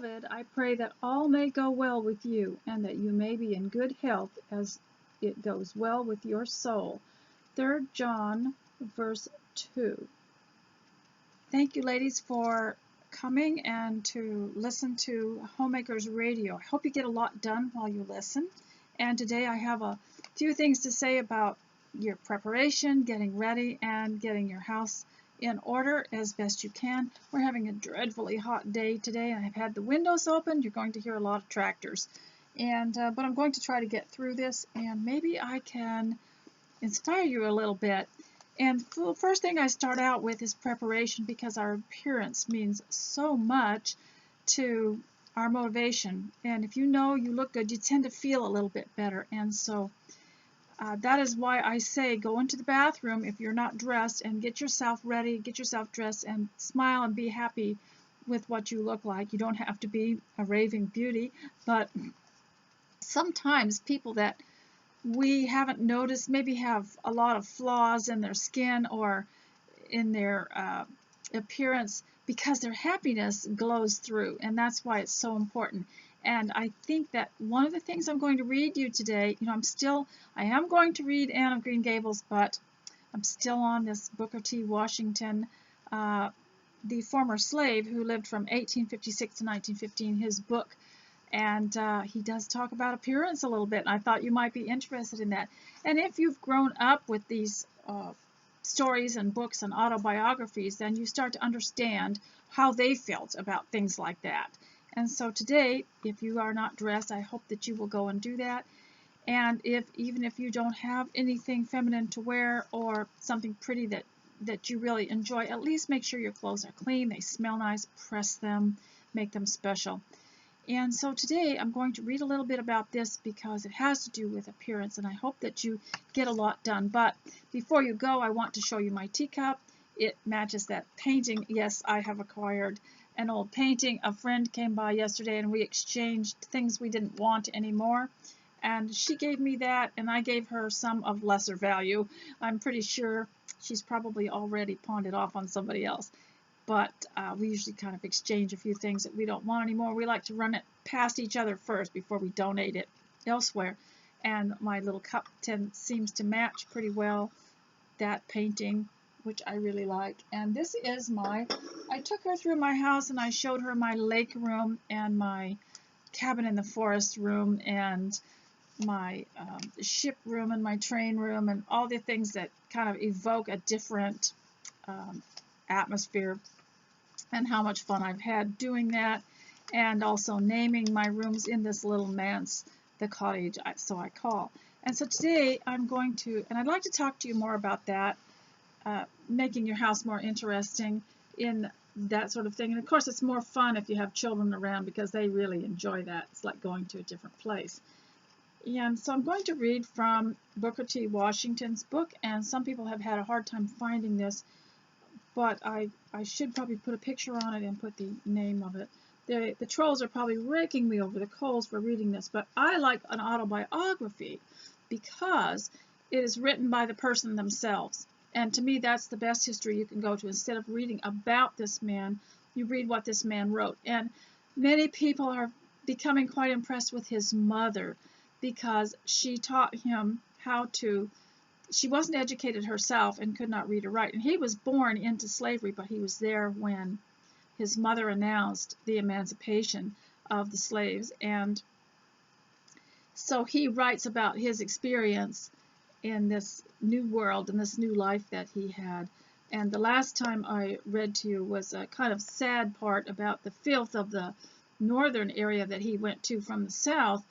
Beloved, I pray that all may go well with you, and that you may be in good health as it goes well with your soul. 3 John, verse 2. Thank you, ladies, for coming and to listen to Homemaker's Radio. I hope you get a lot done while you listen. And today I have a few things to say about your preparation, getting ready, and getting your house in order as best you can. We're having a dreadfully hot day today, and I've had the windows open. You're going to hear a lot of tractors. But I'm going to try to get through this, and maybe I can inspire you a little bit. And the first thing I start out with is preparation, because our appearance means so much to our motivation. And if you know you look good, you tend to feel a little bit better. And so that is why I say go into the bathroom if you're not dressed and get yourself ready, get yourself dressed, and smile and be happy with what you look like. You don't have to be a raving beauty, but sometimes people that we haven't noticed maybe have a lot of flaws in their skin or in their appearance, because their happiness glows through, and that's why it's so important. And I think that one of the things I'm going to read you today, I am going to read Anne of Green Gables, but I'm still on this Booker T. Washington, the former slave who lived from 1856 to 1915, his book. And he does talk about appearance a little bit, and I thought you might be interested in that. And if you've grown up with these stories and books and autobiographies, then you start to understand how they felt about things like that. And so today, if you are not dressed, I hope that you will go and do that. And even if you don't have anything feminine to wear or something pretty that you really enjoy, at least make sure your clothes are clean, they smell nice, press them, make them special. And so today I'm going to read a little bit about this because it has to do with appearance, and I hope that you get a lot done. But before you go, I want to show you my teacup. It matches that painting. Yes, I have acquired an old painting. A friend came by yesterday and we exchanged things we didn't want anymore. And she gave me that, and I gave her some of lesser value. I'm pretty sure she's probably already pawned it off on somebody else. But we usually kind of exchange a few things that we don't want anymore. We like to run it past each other first before we donate it elsewhere. And my little cup seems to match pretty well that painting, which I really like. And this is I took her through my house and I showed her my lake room and my cabin in the forest room and my ship room and my train room and all the things that kind of evoke a different atmosphere, and how much fun I've had doing that, and also naming my rooms in this little manse, the cottage, so I call. And so today I'm going to, and I'd like to talk to you more about that, making your house more interesting in that sort of thing. And of course it's more fun if you have children around, because they really enjoy that. It's like going to a different place. And so I'm going to read from Booker T. Washington's book, and some people have had a hard time finding this, but I should probably put a picture on it and put the name of it. The trolls are probably raking me over the coals for reading this, but I like an autobiography because it is written by the person themselves. And to me, that's the best history you can go to. Instead of reading about this man, you read what this man wrote. And many people are becoming quite impressed with his mother, because she taught him how to. She wasn't educated herself and could not read or write. And he was born into slavery, but he was there when his mother announced the emancipation of the slaves. And so he writes about his experience in this new world and this new life that he had. And the last time I read to you was a kind of sad part about the filth of the northern area that he went to from the south,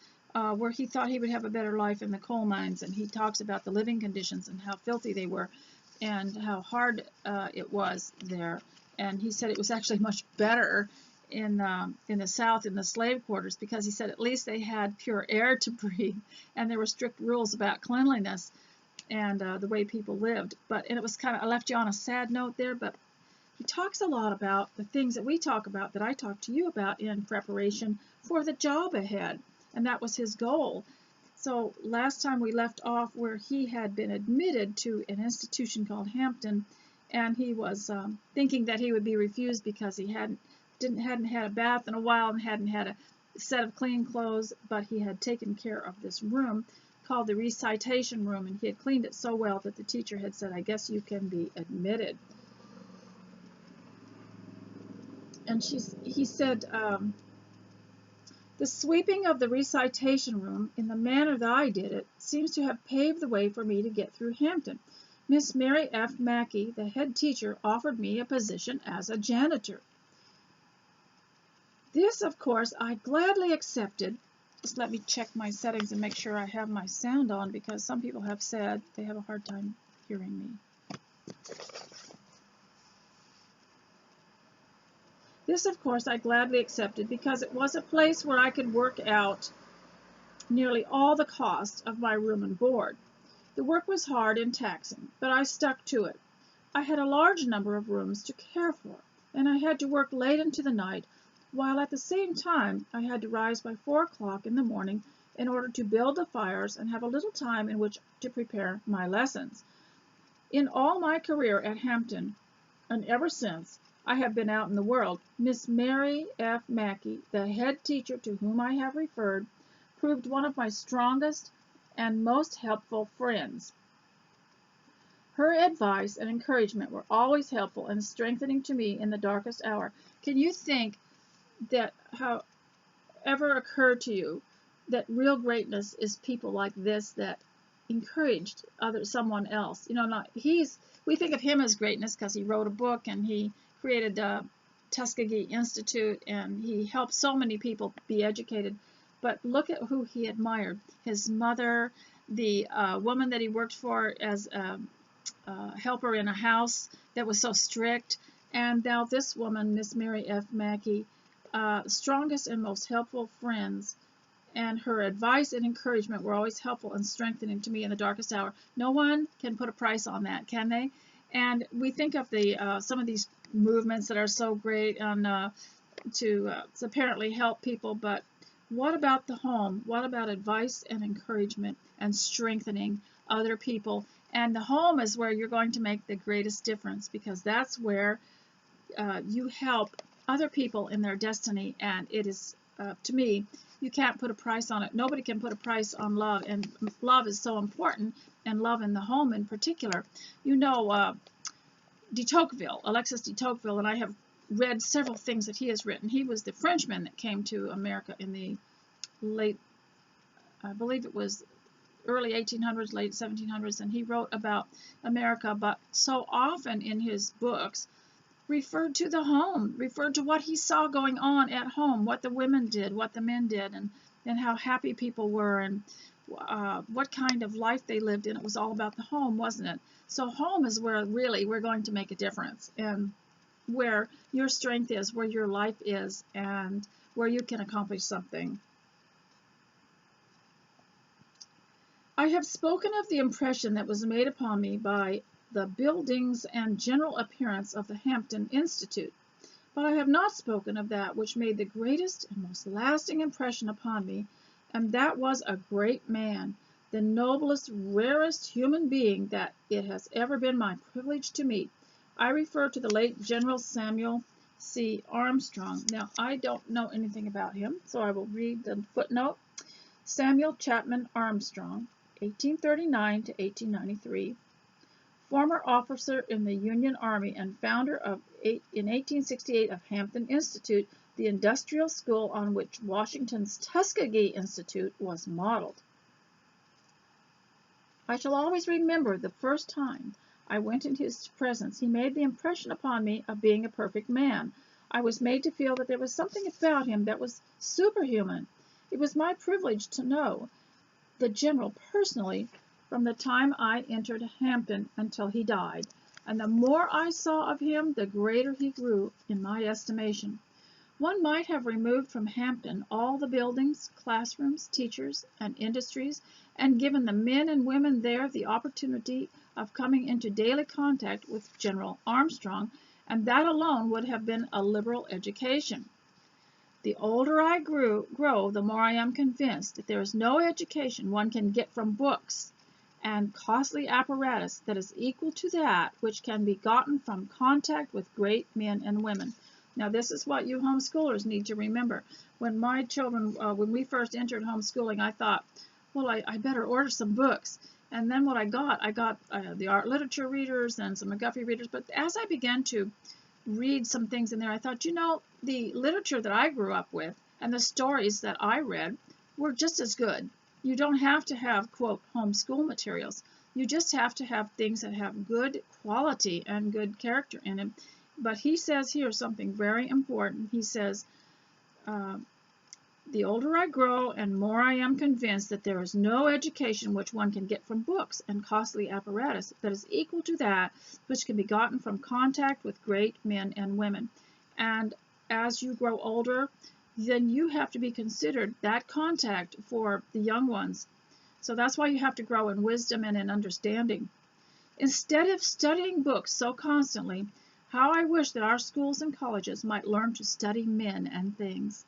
where he thought he would have a better life in the coal mines. And he talks about the living conditions and how filthy they were and how hard it was there. And he said it was actually much better in the South, in the slave quarters, because he said at least they had pure air to breathe, and there were strict rules about cleanliness and the way people lived. And it was kind of, I left you on a sad note there, but he talks a lot about the things that we talk about, that I talk to you about in preparation for the job ahead. And that was his goal. So last time we left off where he had been admitted to an institution called Hampton, and he was thinking that he would be refused because he hadn't hadn't had a bath in a while and hadn't had a set of clean clothes, but he had taken care of this room called the recitation room, and he had cleaned it so well that the teacher had said, "I guess you can be admitted." And he said, "The sweeping of the recitation room, in the manner that I did it, seems to have paved the way for me to get through Hampton. Miss Mary F. Mackey, the head teacher, offered me a position as a janitor. This, of course, I gladly accepted." Just let me check my settings and make sure I have my sound on, because some people have said they have a hard time hearing me. This, of course, I gladly accepted, because it was a place where I could work out nearly all the cost of my room and board. The work was hard and taxing, but I stuck to it. I had a large number of rooms to care for, and I had to work late into the night, while at the same time I had to rise by 4 o'clock in the morning in order to build the fires and have a little time in which to prepare my lessons. In all my career at Hampton, and ever since I have been out in the world, Miss Mary F. Mackey, the head teacher to whom I have referred, proved one of my strongest and most helpful friends. Her advice and encouragement were always helpful and strengthening to me in the darkest hour. Can you think that how ever occurred to you that real greatness is people like this that encouraged someone else? You know, we think of him as greatness because he wrote a book and he created the Tuskegee Institute and he helped so many people be educated. But look at who he admired: his mother, the woman that he worked for as a helper in a house that was so strict, and now this woman, Miss Mary F. Mackey, strongest and most helpful friends, and her advice and encouragement were always helpful and strengthening to me in the darkest hour. No one can put a price on that, can they? And we think of some of these movements that are so great to apparently help people, but what about the home? What about advice and encouragement and strengthening other people? And the home is where you're going to make the greatest difference, because that's where you help other people in their destiny. And it is, to me, you can't put a price on it. Nobody can put a price on love, and love is so important, and love in the home in particular. You know, de Tocqueville, Alexis de Tocqueville, and I have read several things that he has written. He was the Frenchman that came to America in the late, I believe it was early 1800s, late 1700s, and he wrote about America, but so often in his books referred to the home, referred to what he saw going on at home, what the women did, what the men did, and how happy people were, and what kind of life they lived in. It was all about the home, wasn't it? So home is where really we're going to make a difference, and where your strength is, where your life is, and where you can accomplish something. I have spoken of the impression that was made upon me by the buildings and general appearance of the Hampton Institute, but I have not spoken of that which made the greatest and most lasting impression upon me, and that was a great man, the noblest, rarest human being that it has ever been my privilege to meet. I refer to the late General Samuel C. Armstrong. Now, I don't know anything about him, so I will read the footnote. Samuel Chapman Armstrong, 1839 to 1893, former officer in the Union Army and founder in 1868 of Hampton Institute, the industrial school on which Washington's Tuskegee Institute was modeled. I shall always remember the first time I went into his presence. He made the impression upon me of being a perfect man. I was made to feel that there was something about him that was superhuman. It was my privilege to know the general personally from the time I entered Hampton until he died, and the more I saw of him, the greater he grew in my estimation. One might have removed from Hampton all the buildings, classrooms, teachers, and industries, and given the men and women there the opportunity of coming into daily contact with General Armstrong, and that alone would have been a liberal education. The older I grow, the more I am convinced that there is no education one can get from books and costly apparatus that is equal to that which can be gotten from contact with great men and women. Now, this is what you homeschoolers need to remember. When my children, when we first entered homeschooling, I thought, well, I better order some books. And then what I got the art literature readers and some McGuffey readers. But as I began to read some things in there, I thought, the literature that I grew up with and the stories that I read were just as good. You don't have to have, quote, homeschool materials. You just have to have things that have good quality and good character in them. But he says here something very important. He says, the older I grow and more I am convinced that there is no education which one can get from books and costly apparatus that is equal to that which can be gotten from contact with great men and women. And as you grow older, then you have to be considered that contact for the young ones. So that's why you have to grow in wisdom and in understanding. Instead of studying books so constantly, how I wish that our schools and colleges might learn to study men and things.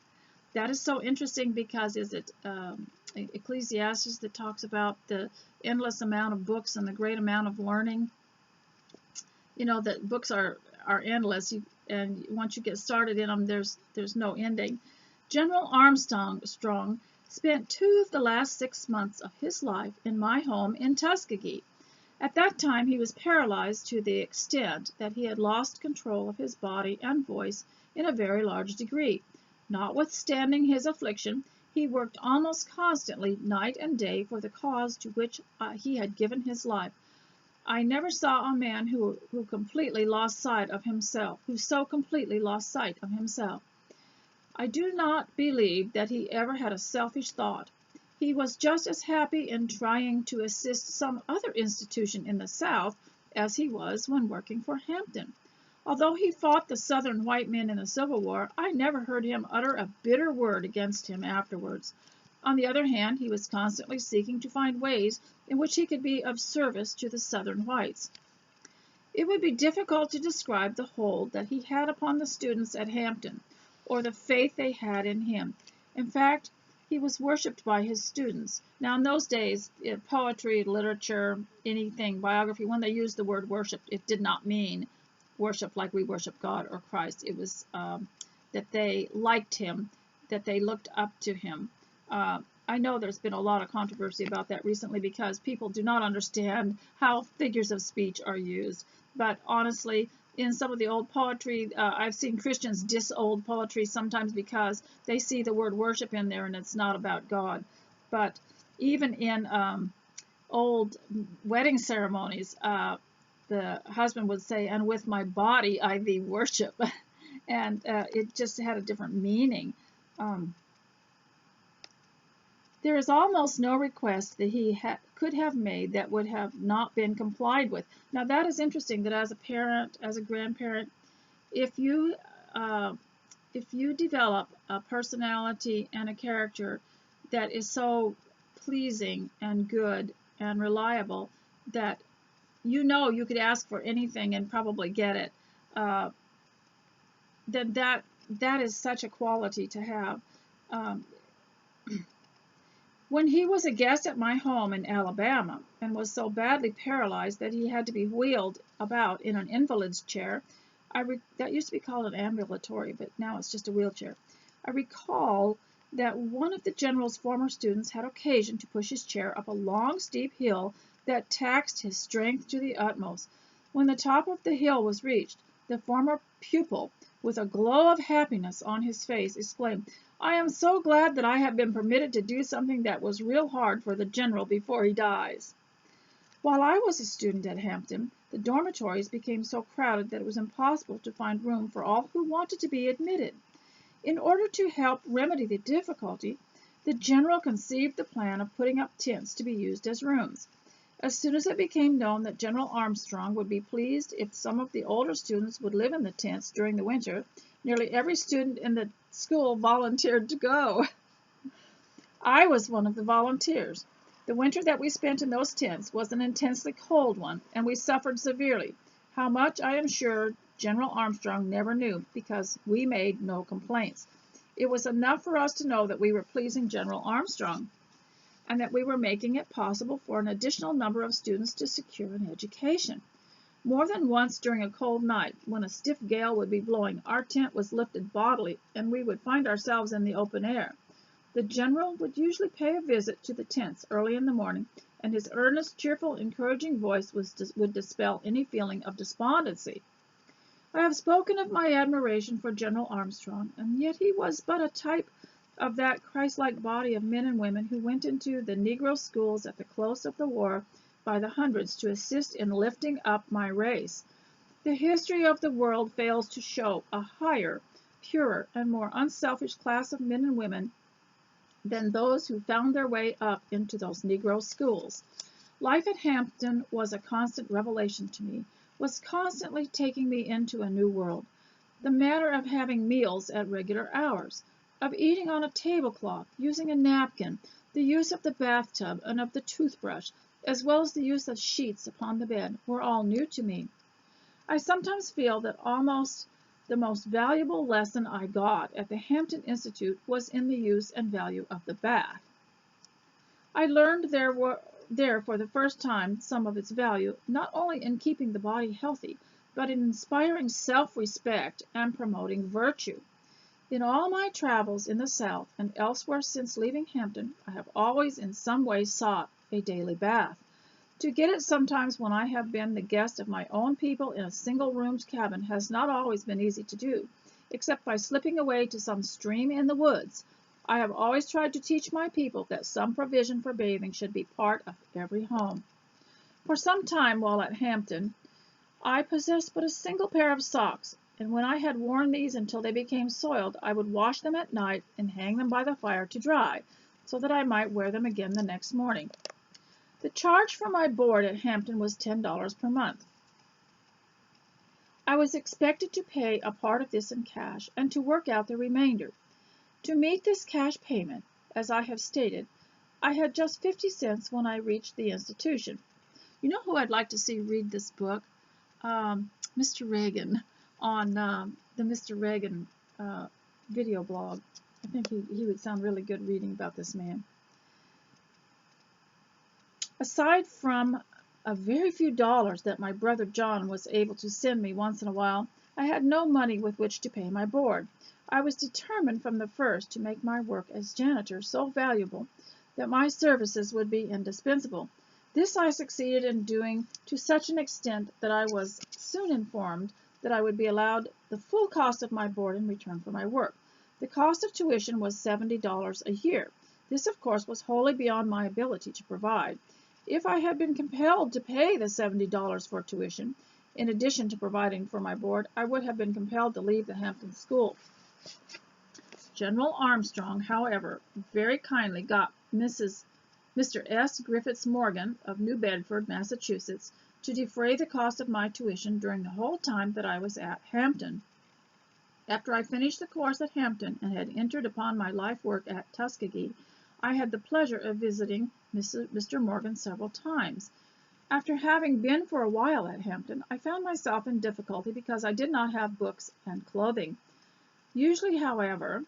That is so interesting because is it Ecclesiastes that talks about the endless amount of books and the great amount of learning? That books are endless, and once you get started in them, there's no ending. General Armstrong spent 2 of the last 6 months of his life in my home in Tuskegee. At that time he was paralyzed to the extent that he had lost control of his body and voice in a very large degree. Notwithstanding his affliction, he worked almost constantly night and day for the cause to which he had given his life. I never saw a man who completely lost sight of himself, who so completely lost sight of himself. I do not believe that he ever had a selfish thought. He was just as happy in trying to assist some other institution in the South as he was when working for Hampton. Although he fought the Southern white men in the Civil War, I never heard him utter a bitter word against him afterwards. On the other hand, he was constantly seeking to find ways in which he could be of service to the Southern whites. It would be difficult to describe the hold that he had upon the students at Hampton, or the faith they had in him. In fact, he was worshipped by his students. Now, in those days, poetry, literature, anything, biography, when they used the word worship, it did not mean worship like we worship God or Christ. It was that they liked him, that they looked up to him. I know there's been a lot of controversy about that recently because people do not understand how figures of speech are used. But honestly, in some of the old poetry, I've seen Christians diss old poetry sometimes because they see the word worship in there and it's not about God. But even in old wedding ceremonies, the husband would say, "And with my body I thee worship," and it just had a different meaning. There is almost no request that he could have made that would have not been complied with. Now that is interesting. That as a parent, as a grandparent, if you develop a personality and a character that is so pleasing and good and reliable that you could ask for anything and probably get it, then that is such a quality to have. When he was a guest at my home in Alabama and was so badly paralyzed that he had to be wheeled about in an invalid's chair, that used to be called an ambulatory, but now it's just a wheelchair. I recall that one of the general's former students had occasion to push his chair up a long, steep hill that taxed his strength to the utmost. When the top of the hill was reached, the former pupil, with a glow of happiness on his face, exclaimed, "I am so glad that I have been permitted to do something that was real hard for the general before he dies." While I was a student at Hampton, the dormitories became so crowded that it was impossible to find room for all who wanted to be admitted. In order to help remedy the difficulty, the general conceived the plan of putting up tents to be used as rooms. As soon as it became known that General Armstrong would be pleased if some of the older students would live in the tents during the winter, nearly every student in the school volunteered to go. I was one of the volunteers. The winter that we spent in those tents was an intensely cold one, and we suffered severely. How much, I am sure, General Armstrong never knew, because we made no complaints. It was enough for us to know that we were pleasing General Armstrong, and that we were making it possible for an additional number of students to secure an education. More than once during a cold night, when a stiff gale would be blowing, our tent was lifted bodily, and we would find ourselves in the open air. The general would usually pay a visit to the tents early in the morning, and his earnest, cheerful, encouraging voice would dispel any feeling of despondency. I have spoken of my admiration for General Armstrong, and yet he was but a type of that Christ-like body of men and women who went into the Negro schools at the close of the war by the hundreds to assist in lifting up my race. The history of the world fails to show a higher, purer, and more unselfish class of men and women than those who found their way up into those Negro schools. Life at Hampton was a constant revelation to me, was constantly taking me into a new world. The matter of having meals at regular hours, of eating on a tablecloth, using a napkin, the use of the bathtub and of the toothbrush, as well as the use of sheets upon the bed, were all new to me. I sometimes feel that almost the most valuable lesson I got at the Hampton Institute was in the use and value of the bath. I learned there for the first time some of its value, not only in keeping the body healthy, but in inspiring self-respect and promoting virtue. In all my travels in the South and elsewhere since leaving Hampton, I have always in some way sought a daily bath. To get it sometimes when I have been the guest of my own people in a single-roomed cabin has not always been easy to do, except by slipping away to some stream in the woods. I have always tried to teach my people that some provision for bathing should be part of every home. For some time while at Hampton, I possessed but a single pair of socks, and when I had worn these until they became soiled, I would wash them at night and hang them by the fire to dry, so that I might wear them again the next morning. The charge for my board at Hampton was $10 per month. I was expected to pay a part of this in cash and to work out the remainder. To meet this cash payment, as I have stated, I had just 50 cents when I reached the institution. You know who I'd like to see read this book? Mr. Reagan on the Mr. Reagan video blog. I think he would sound really good reading about this man. Aside from a very few dollars that my brother John was able to send me once in a while, I had no money with which to pay my board. I was determined from the first to make my work as janitor so valuable that my services would be indispensable. This I succeeded in doing to such an extent that I was soon informed that I would be allowed the full cost of my board in return for my work. The cost of tuition was $70 a year. This, of course, was wholly beyond my ability to provide. If I had been compelled to pay the $70 for tuition, in addition to providing for my board, I would have been compelled to leave the Hampton School. General Armstrong, however, very kindly got Mr. S. Griffiths Morgan of New Bedford, Massachusetts, to defray the cost of my tuition during the whole time that I was at Hampton. After I finished the course at Hampton and had entered upon my life work at Tuskegee, I had the pleasure of visiting Mr. Morgan several times. After having been for a while at Hampton, I found myself in difficulty because I did not have books and clothing. Usually, however,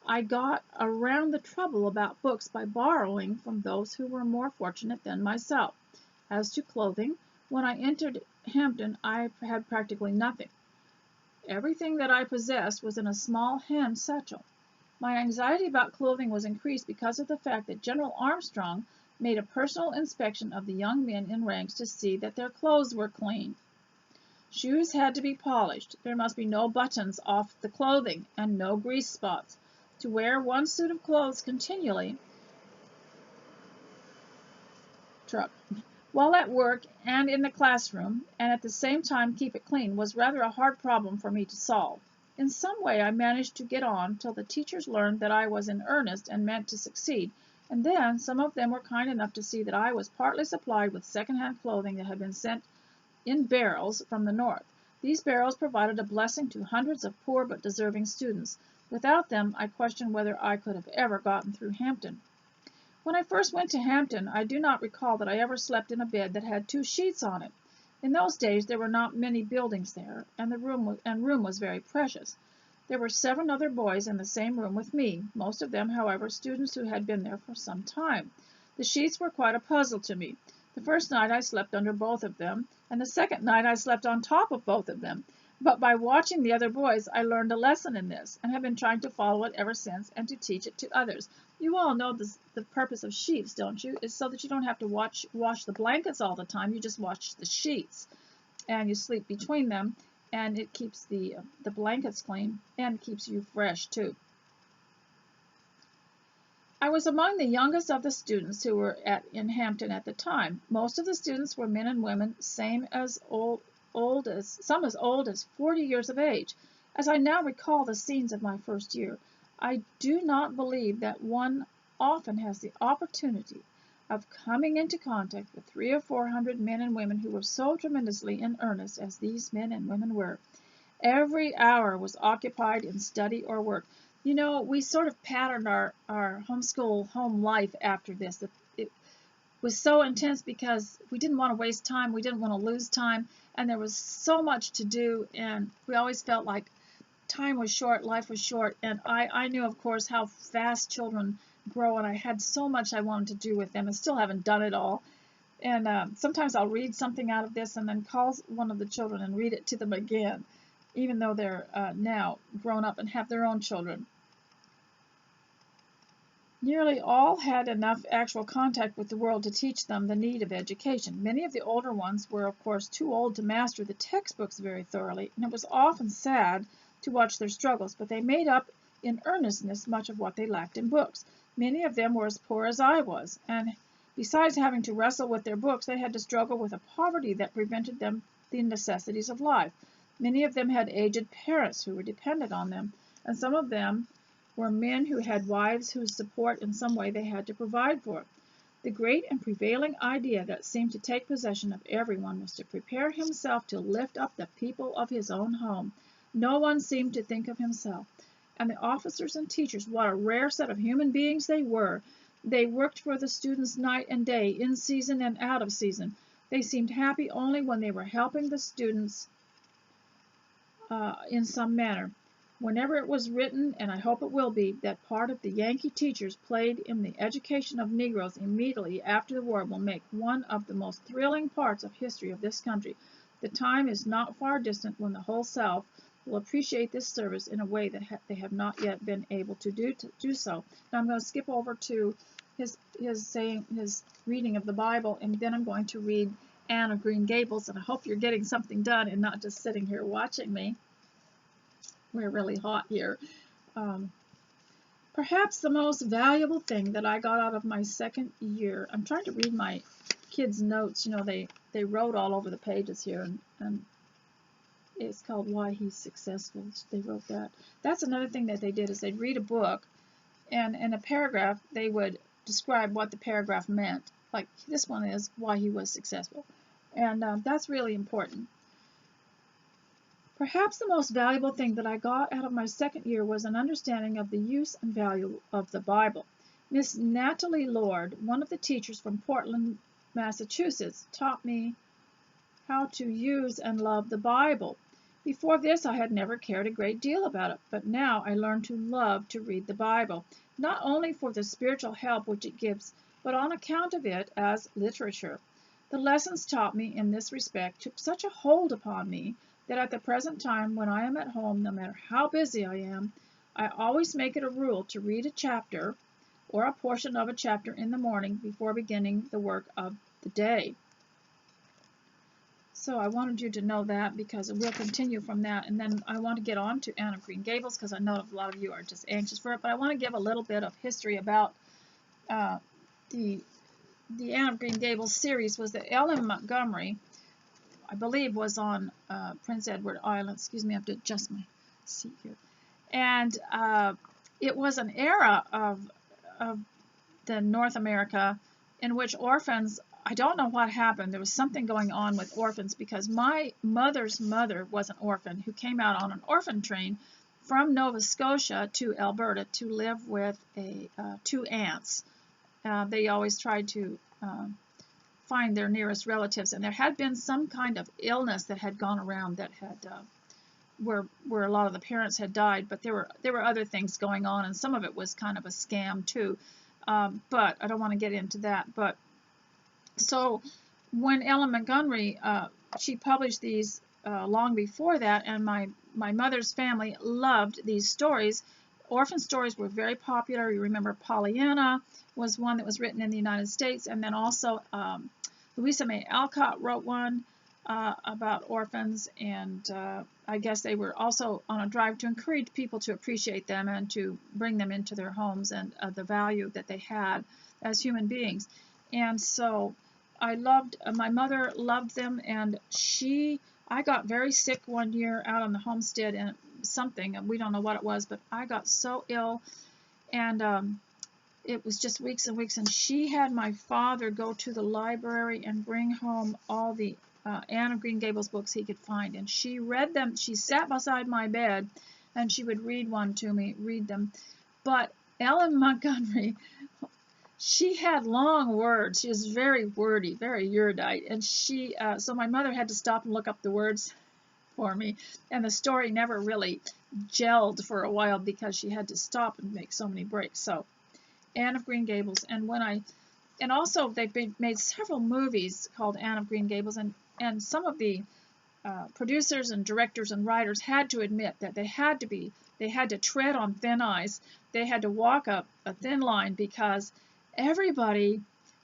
I got around the trouble about books by borrowing from those who were more fortunate than myself. As to clothing, when I entered Hampton, I had practically nothing. Everything that I possessed was in a small hand satchel. My anxiety about clothing was increased because of the fact that General Armstrong made a personal inspection of the young men in ranks to see that their clothes were clean. Shoes had to be polished. There must be no buttons off the clothing and no grease spots. To wear one suit of clothes continually while at work and in the classroom, and at the same time keep it clean, was rather a hard problem for me to solve. In some way I managed to get on till the teachers learned that I was in earnest and meant to succeed, and then some of them were kind enough to see that I was partly supplied with second-hand clothing that had been sent in barrels from the North. These barrels provided a blessing to hundreds of poor but deserving students. Without them, I question whether I could have ever gotten through Hampton. When I first went to Hampton, I do not recall that I ever slept in a bed that had 2 sheets on it. In those days there were not many buildings there, and room was very precious. There were 7 other boys in the same room with me, most of them, however, students who had been there for some time. The sheets were quite a puzzle to me. The first night I slept under both of them, and the second night I slept on top of both of them. But by watching the other boys, I learned a lesson in this, and have been trying to follow it ever since, and to teach it to others. You all know this, the purpose of sheets, don't you? It's so that you don't have to wash the blankets all the time. You just wash the sheets, and you sleep between them, and it keeps the blankets clean, and keeps you fresh, too. I was among the youngest of the students who were in Hampton at the time. Most of the students were men and women, some as old as 40 years of age. As I now recall the scenes of my first year, I do not believe that one often has the opportunity of coming into contact with 300 or 400 men and women who were so tremendously in earnest as these men and women were. Every hour was occupied in study or work. You know, we sort of patterned our homeschool home life after this. It was so intense because we didn't want to waste time, we didn't want to lose time, and there was so much to do, and we always felt like time was short, life was short, and I knew, of course, how fast children grow, and I had so much I wanted to do with them, and still haven't done it all. And sometimes I'll read something out of this and then call one of the children and read it to them again, even though they're now grown up and have their own children. Nearly all had enough actual contact with the world to teach them the need of education. Many of the older ones were, of course, too old to master the textbooks very thoroughly, and it was often sad to watch their struggles, but they made up in earnestness much of what they lacked in books. Many of them were as poor as I was, and besides having to wrestle with their books, they had to struggle with a poverty that prevented them the necessities of life. Many of them had aged parents who were dependent on them, and some of them were men who had wives whose support in some way they had to provide for. The great and prevailing idea that seemed to take possession of everyone was to prepare himself to lift up the people of his own home. No one seemed to think of himself. And the officers and teachers, what a rare set of human beings they were. They worked for the students night and day, in season and out of season. They seemed happy only when they were helping the students in some manner. Whenever it was written, and I hope it will be, that part of the Yankee teachers played in the education of Negroes immediately after the war will make one of the most thrilling parts of history of this country. The time is not far distant when the whole South will appreciate this service in a way that they have not yet been able to do so. Now I'm going to skip over to his reading of the Bible, and then I'm going to read Anne of Green Gables, and I hope you're getting something done and not just sitting here watching me. We're really hot here. Perhaps the most valuable thing that I got out of my second year, I'm trying to read my kids' notes. You know, they wrote all over the pages here, and it's called Why He's Successful. They wrote that. That's another thing that they did, is they'd read a book, and in a paragraph they would describe what the paragraph meant. Like this one is Why He Was Successful. And that's really important. Perhaps the most valuable thing that I got out of my second year was an understanding of the use and value of the Bible. Miss Natalie Lord, one of the teachers from Portland, Massachusetts, taught me how to use and love the Bible. Before this, I had never cared a great deal about it, but now I learned to love to read the Bible, not only for the spiritual help which it gives, but on account of it as literature. The lessons taught me in this respect took such a hold upon me that at the present time, when I am at home, no matter how busy I am, I always make it a rule to read a chapter or a portion of a chapter in the morning before beginning the work of the day. So I wanted you to know that, because we'll continue from that, and then I want to get on to Anne of Green Gables, because I know a lot of you are just anxious for it, but I want to give a little bit of history about the Anne of Green Gables series. Was that Ellen Montgomery, I believe, was on Prince Edward Island. Excuse me, I have to adjust my seat here. And it was an era of the North America in which orphans, I don't know what happened. There was something going on with orphans, because my mother's mother was an orphan who came out on an orphan train from Nova Scotia to Alberta to live with two aunts. They always tried to find their nearest relatives, and there had been some kind of illness that had gone around that had where a lot of the parents had died, but there were other things going on, and some of it was kind of a scam too. But I don't want to get into that. But so when Ellen Montgomery she published these long before that, and my mother's family loved these stories. Orphan stories were very popular. You remember Pollyanna was one that was written in the United States, and then also Louisa May Alcott wrote one about orphans, and I guess they were also on a drive to encourage people to appreciate them and to bring them into their homes and the value that they had as human beings. And so I loved, my mother loved them, and I got very sick one year out on the homestead, and something, we don't know what it was, but I got so ill, and it was just weeks and weeks, and she had my father go to the library and bring home all the Anne of Green Gables books he could find, and she read them. She sat beside my bed, and she would read them. But Ellen Montgomery, she had long words. She was very wordy, very erudite, and so my mother had to stop and look up the words for me, and the story never really gelled for a while because she had to stop and make so many breaks. So Anne of Green Gables, and also they've made several movies called Anne of Green Gables, and some of the producers and directors and writers had to admit that they had to tread on thin ice. They had to walk up a thin line, because everybody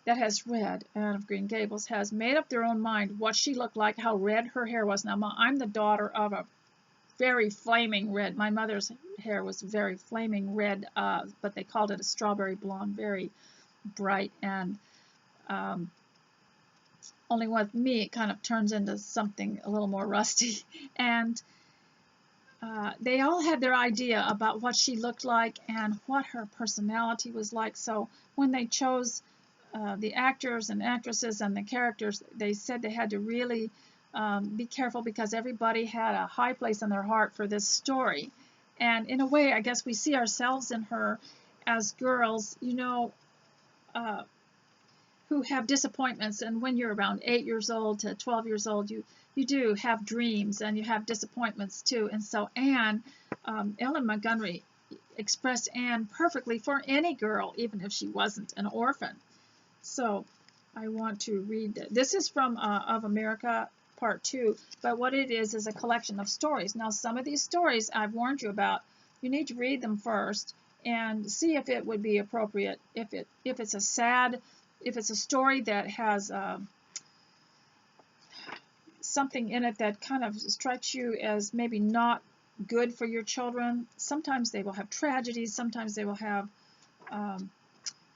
that has read Anne of Green Gables has made up their own mind what she looked like, how red her hair was. Now, I'm the daughter of a very flaming red. My mother's hair was very flaming red, but they called it a strawberry blonde, very bright, and only with me it kind of turns into something a little more rusty. And they all had their idea about what she looked like and what her personality was like. So when they chose the actors and actresses and the characters, they said they had to really be careful, because everybody had a high place in their heart for this story. And in a way, I guess we see ourselves in her as girls, who have disappointments. And when you're around 8 years old to 12 years old, you do have dreams, and you have disappointments too. And so Ellen Montgomery expressed Anne perfectly for any girl, even if she wasn't an orphan. So I want to read this. This is from Of America, Part 2, but what it is a collection of stories. Now, some of these stories I've warned you about. You need to read them first and see if it would be appropriate. If it's a story that has something in it that kind of strikes you as maybe not good for your children. Sometimes they will have tragedies. Sometimes they will have.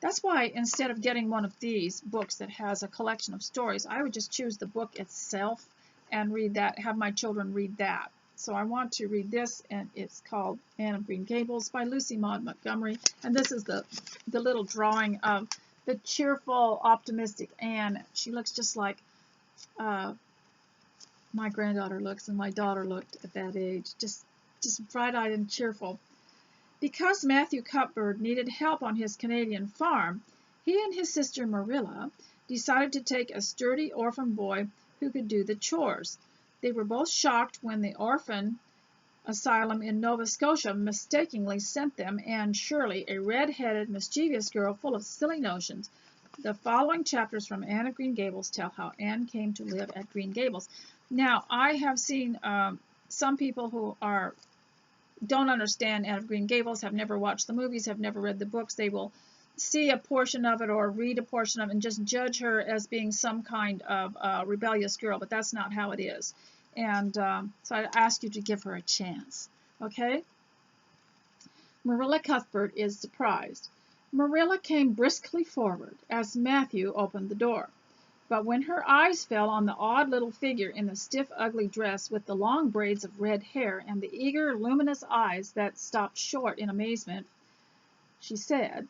That's why instead of getting one of these books that has a collection of stories, I would just choose the book itself and read that. Have my children read that. So I want to read this, and it's called Anne of Green Gables by Lucy Maud Montgomery. And this is the little drawing of the cheerful, optimistic Anne. She looks just like my granddaughter looks, and my daughter looked at that age, just bright-eyed and cheerful. Because Matthew Cuthbert needed help on his Canadian farm, he and his sister Marilla decided to take a sturdy orphan boy who could do the chores. They were both shocked when the orphan asylum in Nova Scotia mistakenly sent them Anne Shirley, a red-headed, mischievous girl full of silly notions. The following chapters from Anne of Green Gables tell how Anne came to live at Green Gables. Now, I have seen some people who don't understand Anne of Green Gables, have never watched the movies, have never read the books. They will see a portion of it or read a portion of it and just judge her as being some kind of rebellious girl, but that's not how it is. And so I ask you to give her a chance, okay? Marilla Cuthbert is surprised. Marilla came briskly forward as Matthew opened the door. But when her eyes fell on the odd little figure in the stiff, ugly dress with the long braids of red hair and the eager, luminous eyes that stopped short in amazement, she said,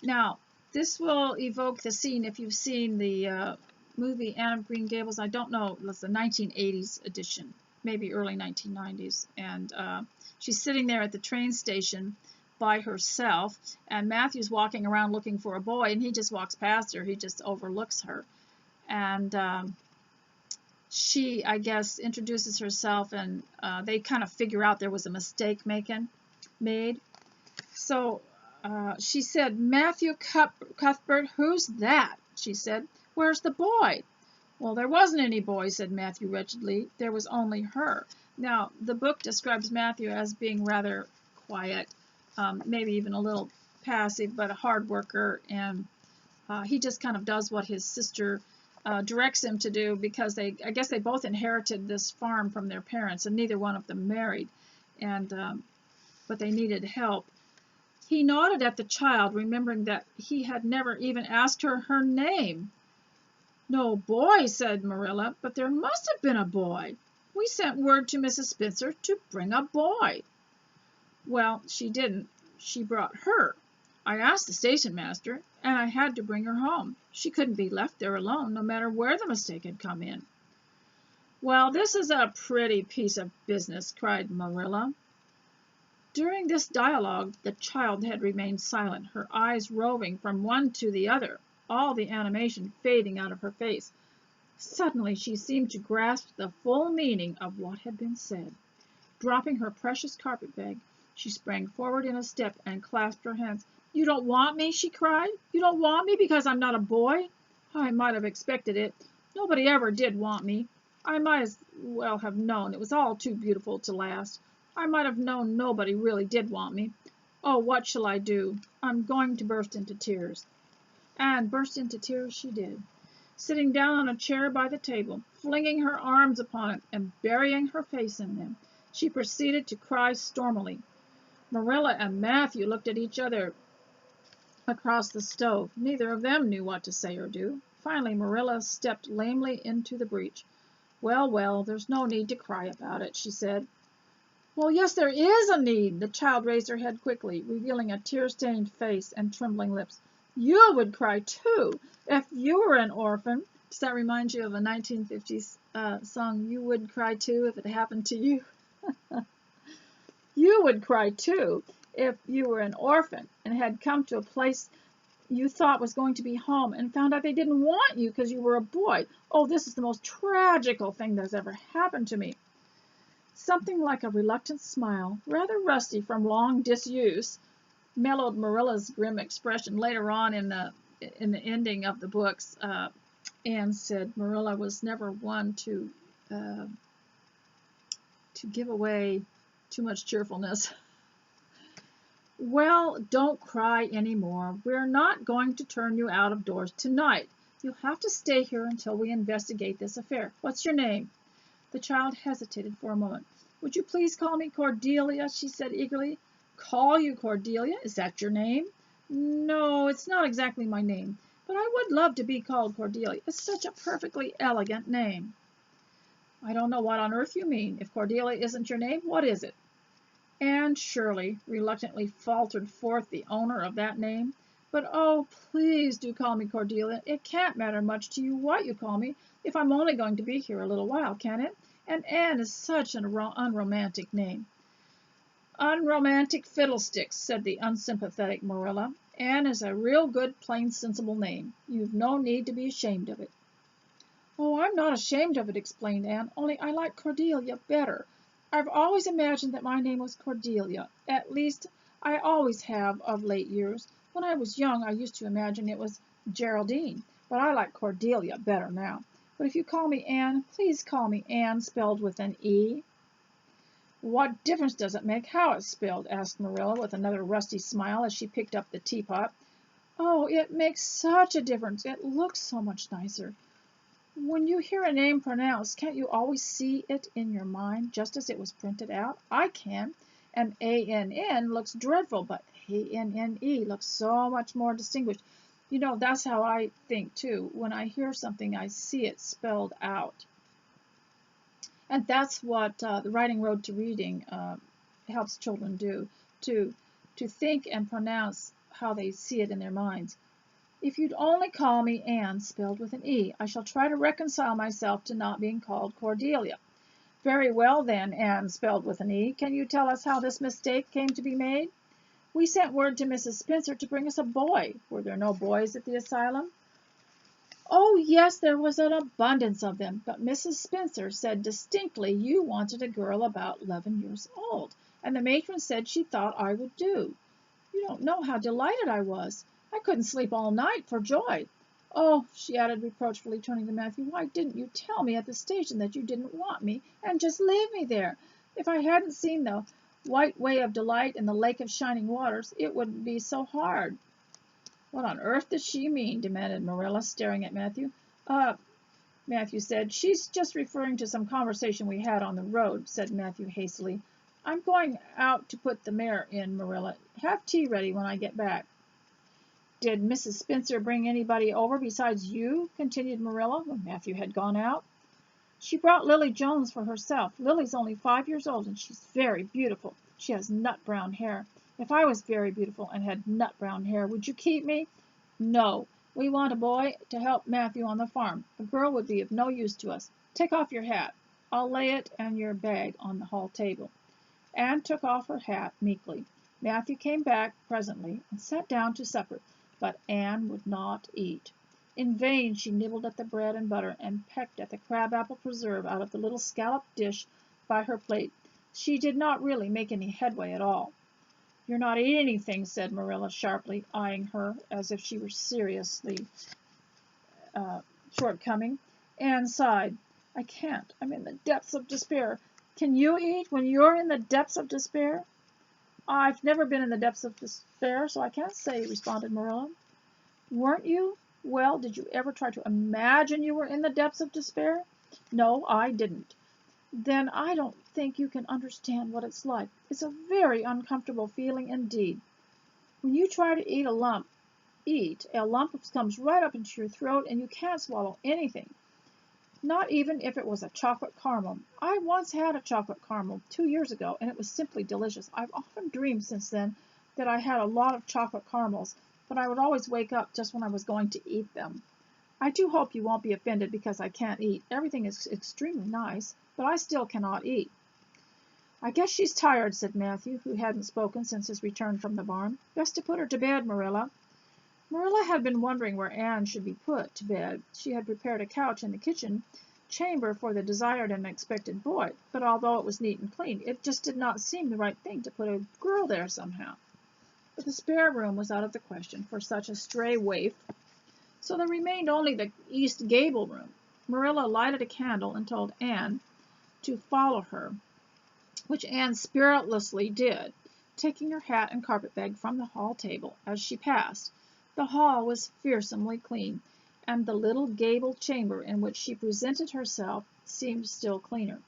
now, this will evoke the scene if you've seen the movie Anne of Green Gables. I don't know, it's the 1980s edition, maybe early 1990s. And she's sitting there at the train station by herself, and Matthew's walking around looking for a boy, and he just walks past her. He just overlooks her. And she, I guess, introduces herself, and they kind of figure out there was a mistake made. So she said, Matthew Cuthbert, who's that? She said, where's the boy? Well, there wasn't any boy, said Matthew wretchedly. There was only her. Now, the book describes Matthew as being rather quiet, maybe even a little passive, but a hard worker, and he just kind of does what his sister directs him to do because I guess they both inherited this farm from their parents, and neither one of them married, and but they needed help. He nodded at the child, remembering that he had never even asked her name. No boy, said Marilla, but there must have been a boy. We sent word to Mrs. Spencer to bring a boy. Well, she didn't. She brought her. I asked the station master, and I had to bring her home. She couldn't be left there alone, no matter where the mistake had come in. Well, this is a pretty piece of business, cried Marilla. During this dialogue, the child had remained silent, her eyes roving from one to the other, all the animation fading out of her face. Suddenly she seemed to grasp the full meaning of what had been said. Dropping her precious carpet-bag, she sprang forward in a step and clasped her hands. You don't want me? She cried. You don't want me because I'm not a boy? I might have expected it. Nobody ever did want me. I might as well have known it was all too beautiful to last. I might have known nobody really did want me. Oh, what shall I do? I'm going to burst into tears. And burst into tears she did, sitting down on a chair by the table, flinging her arms upon it and burying her face in them. She proceeded to cry stormily. Marilla and Matthew looked at each other across the stove. Neither of them knew what to say or do. Finally, Marilla stepped lamely into the breach. Well, well, there's no need to cry about it, she said. Well, yes, there is a need. The child raised her head quickly, revealing a tear-stained face and trembling lips. You would cry, too, if you were an orphan. Does that remind you of a 1950s song, You Would Cry, Too, if it happened to you? You would cry, too, if you were an orphan and had come to a place you thought was going to be home and found out they didn't want you because you were a boy. Oh, this is the most tragical thing that has ever happened to me. Something like a reluctant smile, rather rusty from long disuse, mellowed Marilla's grim expression. Later on in the ending of the books, Anne said Marilla was never one to give away too much cheerfulness. Well, don't cry any more. We're not going to turn you out of doors tonight. You'll have to stay here until we investigate this affair. What's your name? The child hesitated for a moment. Would you please call me Cordelia? She said eagerly. Call you Cordelia? Is that your name? No, it's not exactly my name, but I would love to be called Cordelia. It's such a perfectly elegant name. I don't know what on earth you mean. If Cordelia isn't your name, what is it? Anne Shirley reluctantly faltered forth the owner of that name. But oh, please do call me Cordelia. It can't matter much to you what you call me, if I'm only going to be here a little while, can it? And Anne is such an unromantic name. Unromantic fiddlesticks, said the unsympathetic Marilla. Anne is a real good, plain, sensible name. You've no need to be ashamed of it. Oh, I'm not ashamed of it, explained Anne, only I like Cordelia better. I've always imagined that my name was Cordelia. At least, I always have of late years. When I was young, I used to imagine it was Geraldine, but I like Cordelia better now. But if you call me Anne, please call me Anne spelled with an E. What difference does it make how it's spelled? Asked Marilla with another rusty smile as she picked up the teapot. Oh, it makes such a difference. It looks so much nicer. When you hear a name pronounced, can't you always see it in your mind just as it was printed out? I can. And A-N-N looks dreadful, but A-N-N-E looks so much more distinguished. You know, that's how I think, too. When I hear something, I see it spelled out. And that's what the Writing Road to Reading helps children do, to think and pronounce how they see it in their minds. If you'd only call me Anne, spelled with an E, I shall try to reconcile myself to not being called Cordelia. Very well, then, Anne, spelled with an E. Can you tell us how this mistake came to be made? We sent word to Mrs. Spencer to bring us a boy. Were there no boys at the asylum? Oh, yes, there was an abundance of them, but Mrs. Spencer said distinctly you wanted a girl about 11 years old, and the matron said she thought I would do. You don't know how delighted I was. I couldn't sleep all night for joy. Oh," she added reproachfully, turning to Matthew, "why didn't you tell me at the station that you didn't want me, and just leave me there? If I hadn't seen the White Way of Delight and the Lake of Shining Waters, it wouldn't be so hard." "What on earth does she mean?" demanded Marilla, staring at Matthew. "Uh," Matthew said. "She's just referring to some conversation we had on the road," said Matthew hastily. "I'm going out to put the mare in, Marilla. Have tea ready when I get back." "Did Mrs. Spencer bring anybody over besides you?" continued Marilla, when Matthew had gone out. "She brought Lily Jones for herself. Lily's only 5 years old, and she's very beautiful. She has nut brown hair. If I was very beautiful and had nut brown hair, would you keep me?" "No. We want a boy to help Matthew on the farm. A girl would be of no use to us. Take off your hat. I'll lay it and your bag on the hall table." Anne took off her hat meekly. Matthew came back presently and sat down to supper, but Anne would not eat. In vain she nibbled at the bread and butter and pecked at the crabapple preserve out of the little scalloped dish by her plate. She did not really make any headway at all. "You're not eating anything," said Marilla sharply, eyeing her as if she were seriously shortcoming. Anne sighed. "I can't. I'm in the depths of despair. Can you eat when you're in the depths of despair?" "I've never been in the depths of despair, so I can't say," responded Marilla. "Weren't you? Well, did you ever try to imagine you were in the depths of despair?" "No, I didn't." "Then I don't think you can understand what it's like. It's a very uncomfortable feeling indeed. When you try to eat, a lump comes right up into your throat and you can't swallow anything. Not even if it was a chocolate caramel. I once had a chocolate caramel 2 years ago, and it was simply delicious. I've often dreamed since then that I had a lot of chocolate caramels, but I would always wake up just when I was going to eat them. I do hope you won't be offended because I can't eat. Everything is extremely nice, but I still cannot eat." "I guess she's tired," said Matthew, who hadn't spoken since his return from the barn. "Best to put her to bed, Marilla." Marilla had been wondering where Anne should be put to bed. She had prepared a couch in the kitchen chamber for the desired and expected boy, but although it was neat and clean, it just did not seem the right thing to put a girl there somehow. But the spare room was out of the question for such a stray waif, so there remained only the east gable room. Marilla lighted a candle and told Anne to follow her, which Anne spiritlessly did, taking her hat and carpetbag from the hall table as she passed. The hall was fearsomely clean, and the little gable chamber in which she presented herself seemed still cleaner.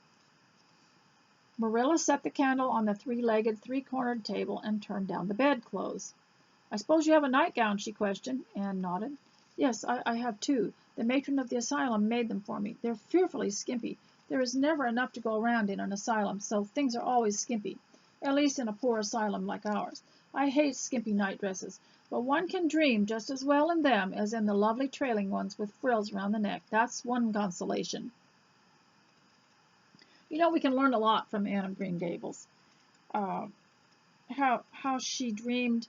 Marilla set the candle on the three-legged, three-cornered table and turned down the bedclothes. "I suppose you have a nightgown?" she questioned. Anne nodded. "Yes, I have two. The matron of the asylum made them for me. They're fearfully skimpy. There is never enough to go around in an asylum, so things are always skimpy, at least in a poor asylum like ours. I hate skimpy night dresses, but one can dream just as well in them as in the lovely trailing ones with frills around the neck. That's one consolation." You know, we can learn a lot from Anne of Green Gables. How she dreamed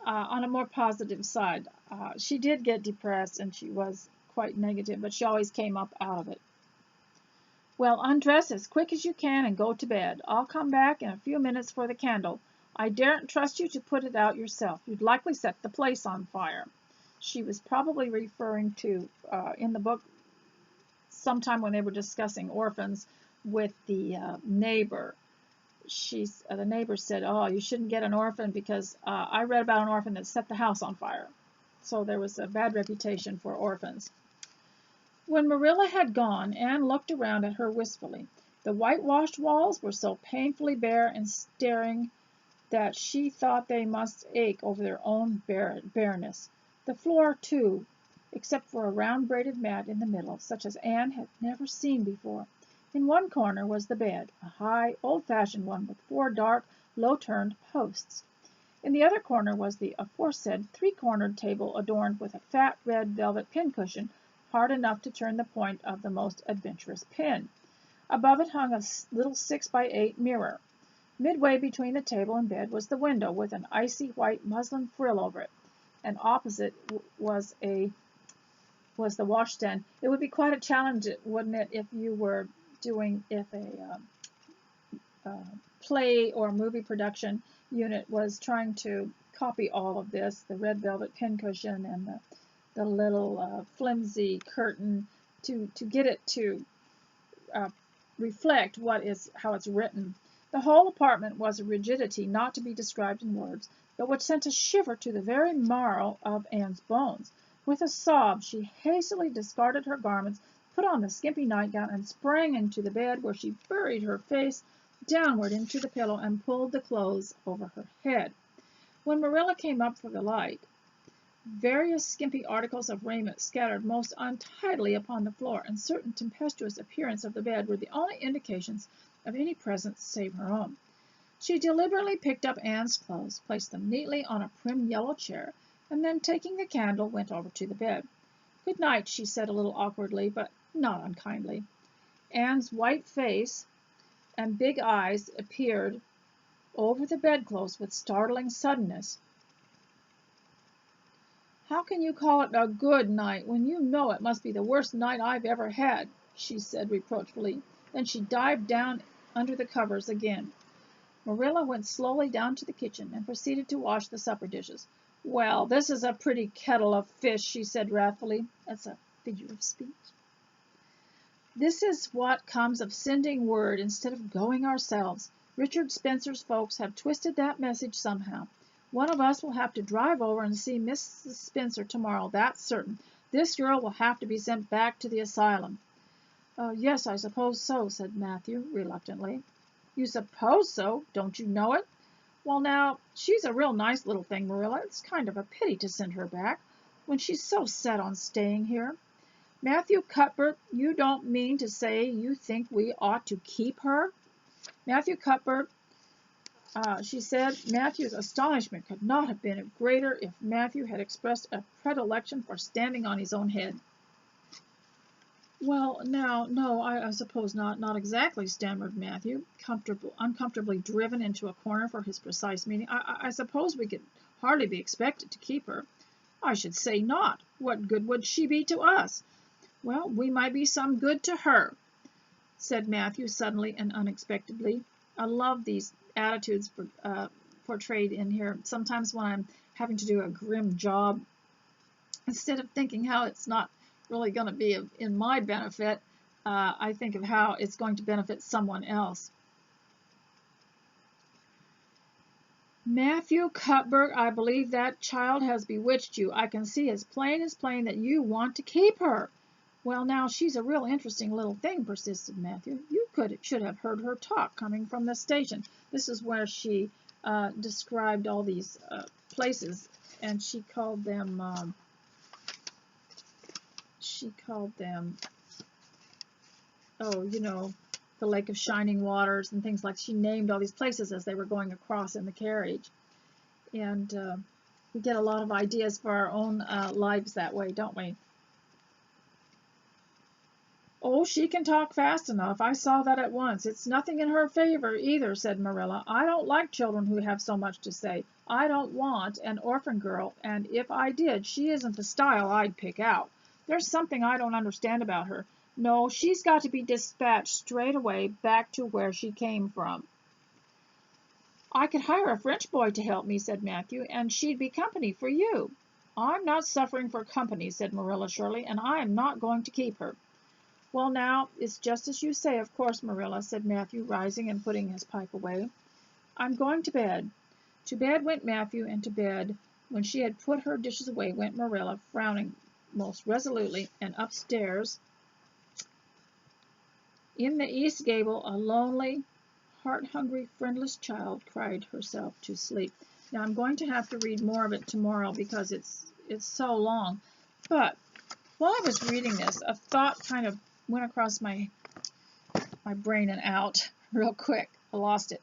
on a more positive side. She did get depressed and she was quite negative, but she always came up out of it. "Well, undress as quick as you can and go to bed. I'll come back in a few minutes for the candle. I daren't trust you to put it out yourself. You'd likely set the place on fire." She was probably referring to, in the book, sometime when they were discussing orphans with the neighbor. The neighbor said, "Oh, you shouldn't get an orphan because I read about an orphan that set the house on fire." So there was a bad reputation for orphans. When Marilla had gone, Anne looked around at her wistfully. The whitewashed walls were so painfully bare and staring that she thought they must ache over their own bareness. The floor, too, except for a round braided mat in the middle, such as Anne had never seen before. In one corner was the bed, a high, old-fashioned one with 4 dark, low-turned posts. In the other corner was the aforesaid three-cornered table adorned with a fat red velvet pincushion, hard enough to turn the point of the most adventurous pin. Above it hung a little 6-by-8 mirror. Midway between the table and bed was the window with an icy white muslin frill over it, and opposite was the washstand. It would be quite a challenge, wouldn't it, if a play or movie production unit was trying to copy all of this, the red velvet pincushion and the the little flimsy curtain to get it to uh, reflect how it's written. The whole apartment was a rigidity not to be described in words, but which sent a shiver to the very marrow of Anne's bones. With a sob, she hastily discarded her garments, put on the skimpy nightgown, and sprang into the bed, where she buried her face downward into the pillow and pulled the clothes over her head. When Marilla came up for the light, various skimpy articles of raiment scattered most untidily upon the floor, and certain tempestuous appearance of the bed were the only indications of any presence save her own. She deliberately picked up Anne's clothes, placed them neatly on a prim yellow chair, and then, taking the candle, went over to the bed. "Good night," she said a little awkwardly, but not unkindly. Anne's white face and big eyes appeared over the bedclothes with startling suddenness. "How can you call it a good night when you know it must be the worst night I've ever had?" she said reproachfully. Then she dived down under the covers again. Marilla went slowly down to the kitchen and proceeded to wash the supper dishes. "Well, this is a pretty kettle of fish," she said wrathfully. That's a figure of speech. "This is what comes of sending word instead of going ourselves. Richard Spencer's folks have twisted that message somehow. One of us will have to drive over and see Mrs. Spencer tomorrow, that's certain. This girl will have to be sent back to the asylum." "Yes, I suppose so," said Matthew reluctantly. "You suppose so? Don't you know it? Well, now, she's a real nice little thing, Marilla. It's kind of a pity to send her back when she's so set on staying here. Matthew Cuthbert, you don't mean to say you think we ought to keep her?" "Matthew Cuthbert," she said. Matthew's astonishment could not have been greater if Matthew had expressed a predilection for standing on his own head. "Well, now, no, I suppose not exactly," stammered Matthew, uncomfortably driven into a corner for his precise meaning. I suppose we could hardly be expected to keep her." "I should say not. What good would she be to us?" "Well, we might be some good to her," said Matthew suddenly and unexpectedly. I love these attitudes portrayed in here. Sometimes when I'm having to do a grim job, instead of thinking how it's not really going to be in my benefit, I think of how it's going to benefit someone else. "Matthew Cuthbert, I believe that child has bewitched you. I can see as plain that you want to keep her." "Well, now, she's a real interesting little thing," persisted Matthew. "You should have heard her talk coming from the station." This is where she described all these places, and she called them oh, the Lake of Shining Waters and things like. She named all these places as they were going across in the carriage, and we get a lot of ideas for our own lives that way, don't we? "Oh, she can talk fast enough. I saw that at once. It's nothing in her favor either," said Marilla. "I don't like children who have so much to say. I don't want an orphan girl, and if I did, she isn't the style I'd pick out. There's something I don't understand about her. No, she's got to be dispatched straight away back to where she came from." "I could hire a French boy to help me," said Matthew, "and she'd be company for you." "I'm not suffering for company," said Marilla shortly, "and I am not going to keep her." "Well, now, it's just as you say, of course, Marilla," said Matthew, rising and putting his pipe away. "I'm going to bed." To bed went Matthew, and to bed, when she had put her dishes away, went Marilla, frowning most resolutely, and upstairs in the east gable a lonely, heart-hungry, friendless child cried herself to sleep. Now I'm going to have to read more of it tomorrow because it's so long. But while I was reading this, a thought kind of went across my brain and out real quick. I lost it.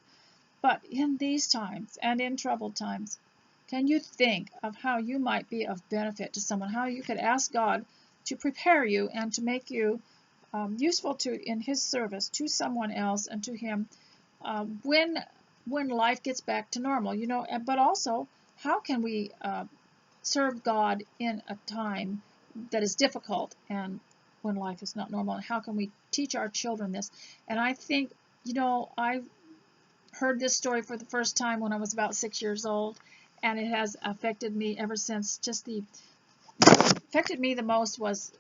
But in these times and in troubled times, can you think of how you might be of benefit to someone, how you could ask God to prepare you and to make you useful in his service to someone else and to him when life gets back to normal, but also how can we serve God in a time that is difficult and when life is not normal, and how can we teach our children this? And I think, I heard this story for the first time when I was about 6 years old, and it has affected me ever since. Just the affected me the most was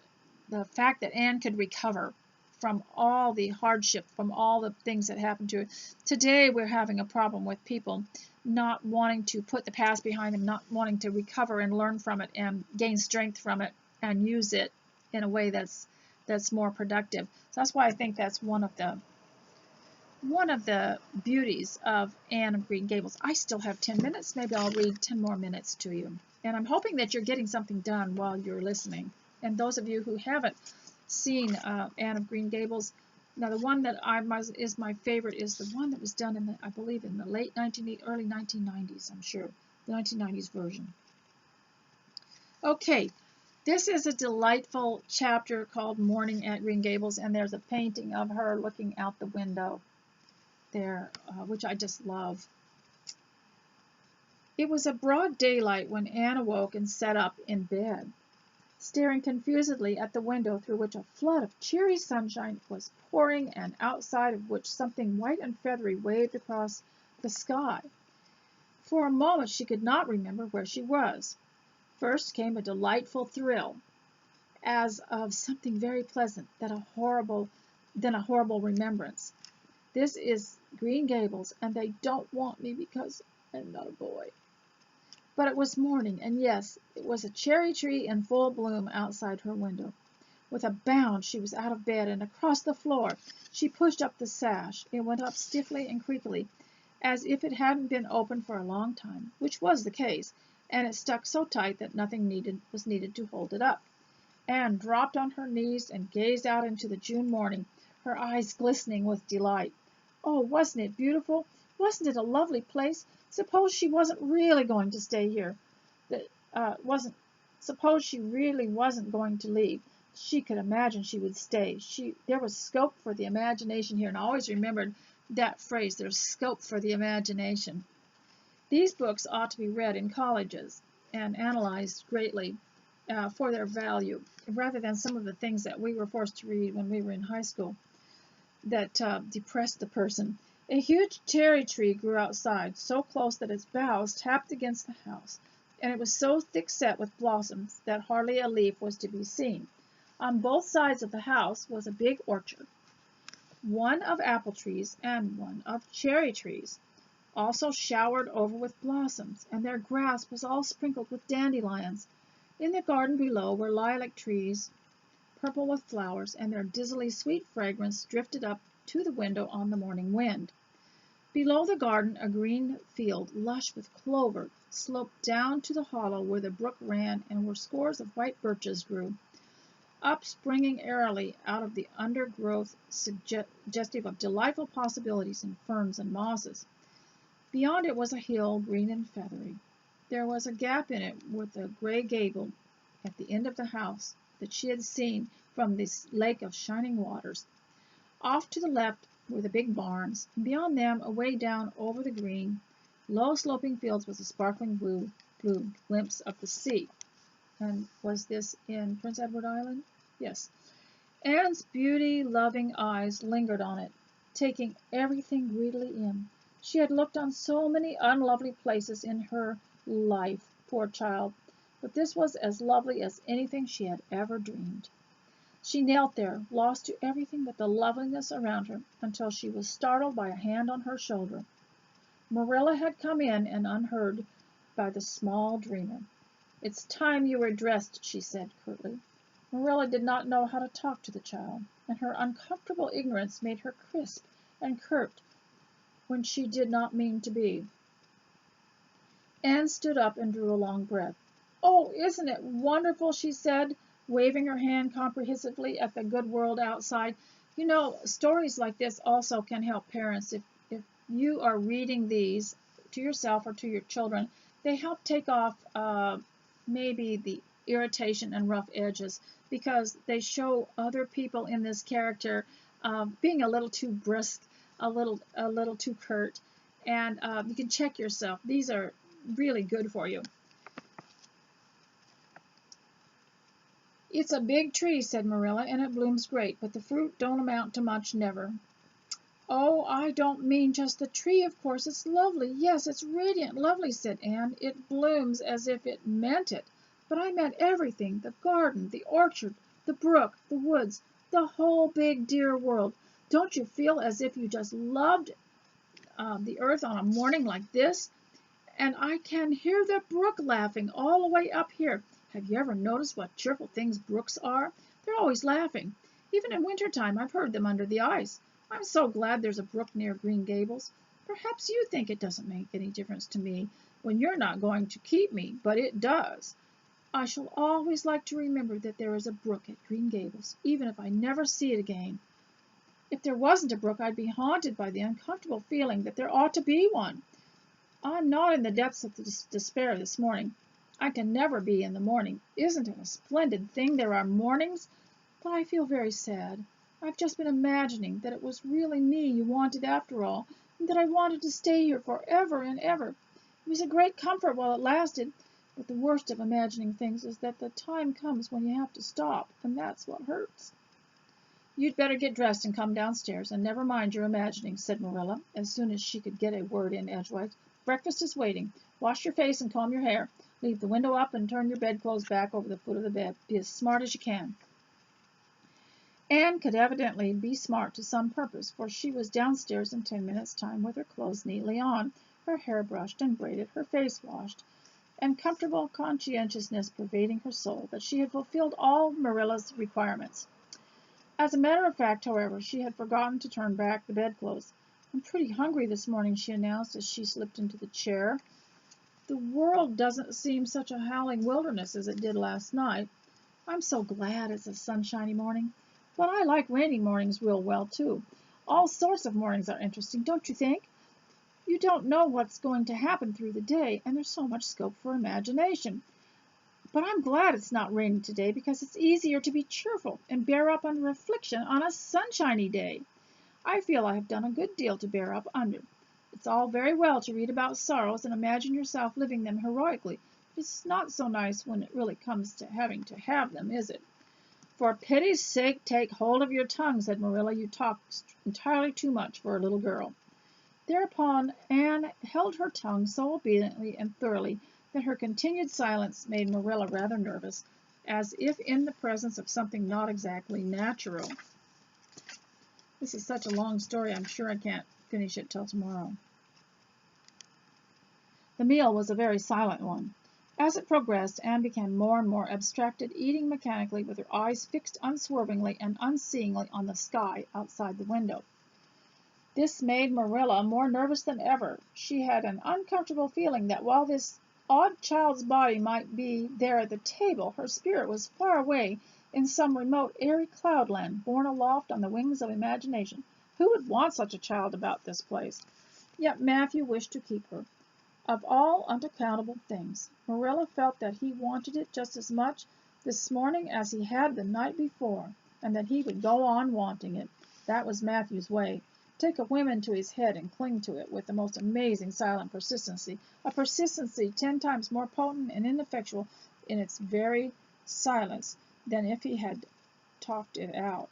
the fact that Anne could recover from all the hardship, from all the things that happened to her. Today we're having a problem with people not wanting to put the past behind them, not wanting to recover and learn from it and gain strength from it and use it in a way that's more productive. So that's why I think that's one of the beauties of Anne of Green Gables. I still have 10 minutes. Maybe I'll read 10 more minutes to you. And I'm hoping that you're getting something done while you're listening. And those of you who haven't seen Anne of Green Gables, now the one that is my favorite is the one that was done in the, I believe, in the early 1990s, I'm sure, the 1990s version. Okay, this is a delightful chapter called Morning at Green Gables, and there's a painting of her looking out the window there, which I just love. It was a broad daylight when Anne awoke and sat up in bed, staring confusedly at the window through which a flood of cheery sunshine was pouring and outside of which something white and feathery waved across the sky. For a moment she could not remember where she was. First came a delightful thrill, as of something very pleasant, then a horrible remembrance. This is Green Gables, and they don't want me because I'm not a boy. But it was morning, and yes, it was a cherry tree in full bloom outside her window. With a bound she was out of bed and across the floor. She pushed up the sash. It went up stiffly and creakily, as if it hadn't been open for a long time, which was the case, and it stuck so tight that nothing was needed to hold it up. Anne dropped on her knees and gazed out into the June morning, her eyes glistening with delight. Oh, wasn't it beautiful? Wasn't it a lovely place? Suppose she wasn't really going to stay here. Suppose she really wasn't going to leave. She could imagine she would stay. There was scope for the imagination here, and I always remembered that phrase, there's scope for the imagination. These books ought to be read in colleges and analyzed greatly for their value, rather than some of the things that we were forced to read when we were in high school that depressed the person. A huge cherry tree grew outside, so close that its boughs tapped against the house, and it was so thick-set with blossoms that hardly a leaf was to be seen. On both sides of the house was a big orchard, one of apple trees and one of cherry trees, also showered over with blossoms, and their grass was all sprinkled with dandelions. In the garden below were lilac trees, purple with flowers, and their dizzily sweet fragrance drifted up to the window on the morning wind. Below the garden, a green field, lush with clover, sloped down to the hollow where the brook ran and where scores of white birches grew, upspringing airily out of the undergrowth, suggestive of delightful possibilities in ferns and mosses. Beyond it was a hill, green and feathery. There was a gap in it with a gray gable at the end of the house that she had seen from this lake of shining waters. Off to the left were the big barns, and beyond them, away down over the green, low-sloping fields, was a sparkling blue glimpse of the sea. And was this in Prince Edward Island? Yes. Anne's beauty-loving eyes lingered on it, taking everything greedily in. She had looked on so many unlovely places in her life, poor child, but this was as lovely as anything she had ever dreamed. She knelt there, lost to everything but the loveliness around her, until she was startled by a hand on her shoulder. Marilla had come in and unheard by the small dreamer. "It's time you were dressed," she said curtly. Marilla did not know how to talk to the child, and her uncomfortable ignorance made her crisp and curt when she did not mean to be. Anne stood up and drew a long breath. "Oh, isn't it wonderful?" she said, waving her hand comprehensively at the good world outside. You know, stories like this also can help parents. If you are reading these to yourself or to your children, they help take off maybe the irritation and rough edges, because they show other people in this character being a little too brisk, a little too curt, and you can check yourself. These are really good for you. "It's a big tree," said Marilla, "and it blooms great, but the fruit don't amount to much, never." "Oh, I don't mean just the tree, of course. It's lovely. Yes, it's radiant lovely," said Anne. "It blooms as if it meant it. but I meant everything, the garden, the orchard, the brook, the woods, the whole big dear world. Don't you feel as if you just loved the earth on a morning like this? And I can hear the brook laughing all the way up here. Have you ever noticed what cheerful things brooks are? They're always laughing. Even in winter time I've heard them under the ice. I'm so glad there's a brook near Green Gables. Perhaps you think it doesn't make any difference to me when you're not going to keep me, but it does. I shall always like to remember that there is a brook at Green Gables, even if I never see it again. If there wasn't a brook, I'd be haunted by the uncomfortable feeling that there ought to be one. I'm not in the depths of despair this morning. I can never be in the morning. Isn't it a splendid thing there are mornings? But I feel very sad. I've just been imagining that it was really me you wanted after all, and that I wanted to stay here forever and ever. It was a great comfort while it lasted, but the worst of imagining things is that the time comes when you have to stop, and that's what hurts. You'd better get dressed and come downstairs, and never mind your imagining, said Marilla, as soon as she could get a word in edgewise. Breakfast is waiting. Wash your face and comb your hair. Leave the window up and turn your bedclothes back over the foot of the bed. Be as smart as you can. Anne could evidently be smart to some purpose, for she was downstairs in 10 minutes' time with her clothes neatly on, her hair brushed and braided, her face washed, and comfortable conscientiousness pervading her soul that she had fulfilled all Marilla's requirements. As a matter of fact, however, she had forgotten to turn back the bedclothes. I'm pretty hungry this morning, she announced as she slipped into the chair. The world doesn't seem such a howling wilderness as it did last night. I'm so glad it's a sunshiny morning. But I like rainy mornings real well, too. All sorts of mornings are interesting, don't you think? You don't know what's going to happen through the day, and there's so much scope for imagination. But I'm glad it's not raining today because it's easier to be cheerful and bear up under affliction on a sunshiny day. I feel I have done a good deal to bear up under. It's all very well to read about sorrows and imagine yourself living them heroically, but it's not so nice when it really comes to having to have them, is it? For pity's sake, take hold of your tongue, said Marilla. You talk entirely too much for a little girl. Thereupon Anne held her tongue so obediently and thoroughly that her continued silence made Marilla rather nervous, as if in the presence of something not exactly natural. This is such a long story, I'm sure I can't finish it till tomorrow. The meal was a very silent one. As it progressed, Anne became more and more abstracted, eating mechanically with her eyes fixed unswervingly and unseeingly on the sky outside the window. This made Marilla more nervous than ever. She had an uncomfortable feeling that while this odd child's body might be there at the table, her spirit was far away in some remote airy cloudland, borne aloft on the wings of imagination. Who would want such a child about this place? Yet Matthew wished to keep her. Of all unaccountable things, Marilla felt that he wanted it just as much this morning as he had the night before, and that he would go on wanting it. That was Matthew's way. Take a whim into his head and cling to it with the most amazing silent persistency, a persistency 10 times more potent and ineffectual in its very silence than if he had talked it out.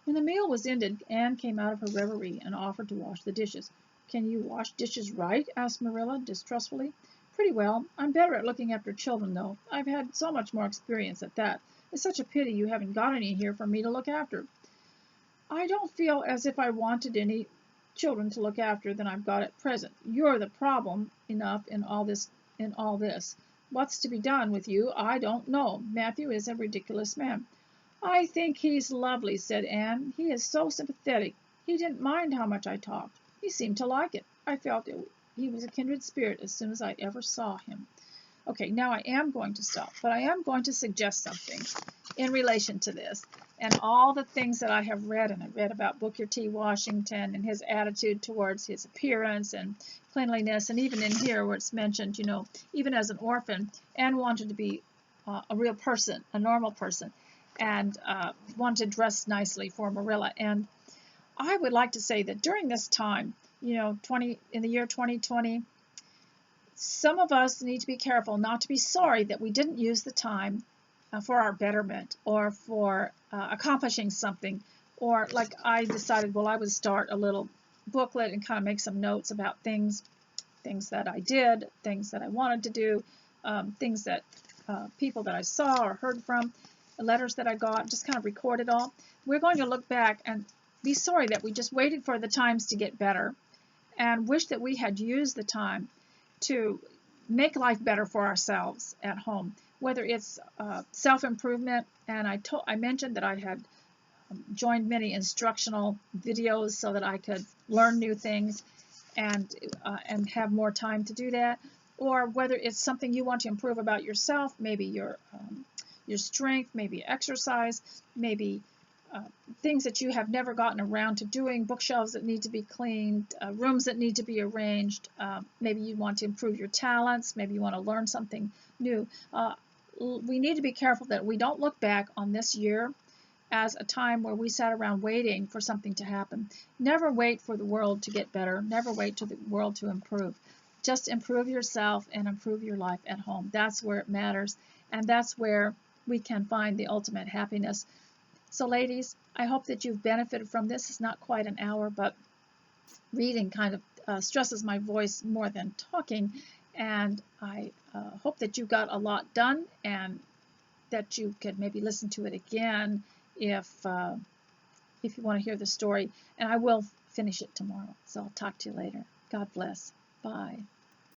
When the meal was ended, Anne came out of her reverie and offered to wash the dishes. Can you wash dishes right? Asked Marilla distrustfully. Pretty well. I'm better at looking after children, though. I've had so much more experience at that. It's such a pity you haven't got any here for me to look after. I don't feel as if I wanted any children to look after than I've got at present. You're the problem enough in all this. What's to be done with you, I don't know. Matthew is a ridiculous man. I think he's lovely, said Anne. He is so sympathetic. He didn't mind how much I talked. He seemed to like it. I felt he was a kindred spirit as soon as I ever saw him. Okay, now I am going to stop, but I am going to suggest something in relation to this and all the things that I have read, and I read about Booker T. Washington and his attitude towards his appearance and cleanliness, and even in here where it's mentioned, even as an orphan, Anne wanted to be a real person, a normal person, and wanted to dress nicely for Marilla. And I would like to say that during this time, in the year 2020, some of us need to be careful not to be sorry that we didn't use the time for our betterment or for accomplishing something, or like I decided, well, I would start a little booklet and kind of make some notes about things that I did, things that I wanted to do, things that people that I saw or heard from, letters that I got, just kind of record it all. We're going to look back and be sorry that we just waited for the times to get better, and wish that we had used the time to make life better for ourselves at home, whether it's self-improvement. And I mentioned that I had joined many instructional videos so that I could learn new things and have more time to do that, or whether it's something you want to improve about yourself, maybe your strength, maybe exercise, maybe things that you have never gotten around to doing, bookshelves that need to be cleaned, rooms that need to be arranged, maybe you want to improve your talents, maybe you want to learn something new. We need to be careful that we don't look back on this year as a time where we sat around waiting for something to happen. Never wait for the world to get better. Never wait for the world to improve. Just improve yourself and improve your life at home. That's where it matters, and that's where we can find the ultimate happiness. So ladies, I hope that you've benefited from this. It's not quite an hour, but reading kind of stresses my voice more than talking, and I hope that you got a lot done and that you could maybe listen to it again if you want to hear the story. And I will finish it tomorrow. So I'll talk to you later. God bless. Bye.